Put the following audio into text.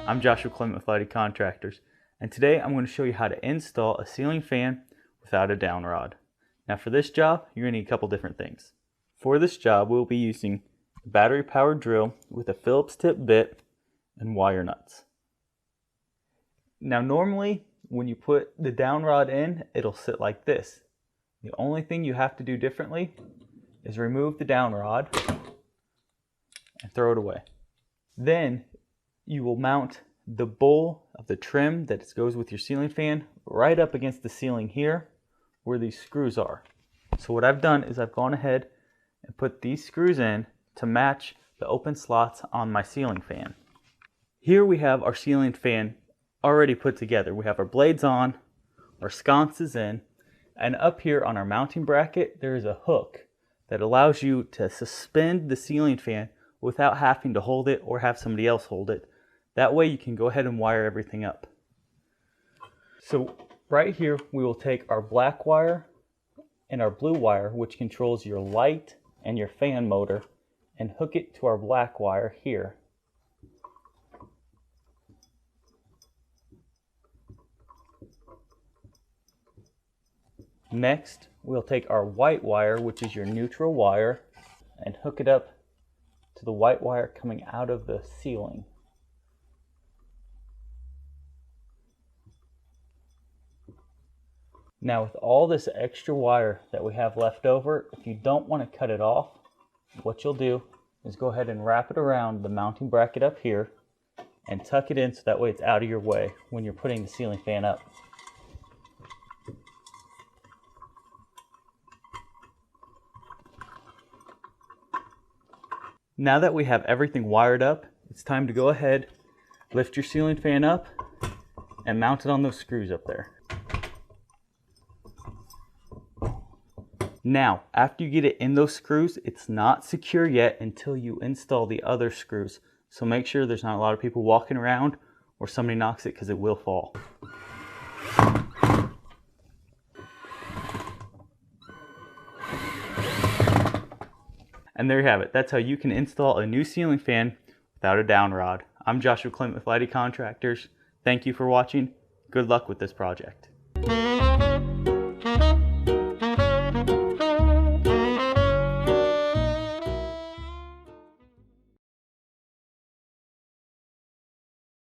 I'm Joshua Clement with Lighty Contractors, and today I'm going to show you how to install a ceiling fan without a down rod. Now for this job, you're going to need a couple different things. For this job, we'll be using a battery powered drill with a Phillips tip bit and wire nuts. Now normally, when you put the down rod in, it'll sit like this. The only thing you have to do differently is remove the down rod and throw it away. Then you will mount the bowl of the trim that goes with your ceiling fan right up against the ceiling here where these screws are. So what I've done is I've gone ahead and put these screws in to match the open slots on my ceiling fan. Here we have our ceiling fan already put together. We have our blades on, our sconces in, and up here on our mounting bracket there is a hook that allows you to suspend the ceiling fan without having to hold it or have somebody else hold it. That way you can go ahead and wire everything up. So right here we will take our black wire and our blue wire, which controls your light and your fan motor, and hook it to our black wire here. Next, we'll take our white wire, which is your neutral wire, and hook it up to the white wire coming out of the ceiling. Now with all this extra wire that we have left over, if you don't want to cut it off, what you'll do is go ahead and wrap it around the mounting bracket up here and tuck it in so that way it's out of your way when you're putting the ceiling fan up. Now that we have everything wired up, it's time to go ahead, lift your ceiling fan up, and mount it on those screws up there. Now, after you get it in those screws, it's not secure yet until you install the other screws. So make sure there's not a lot of people walking around or somebody knocks it, because it will fall. And there you have it. That's how you can install a new ceiling fan without a down rod. I'm Joshua Clement with Lighty Contractors. Thank you for watching. Good luck with this project.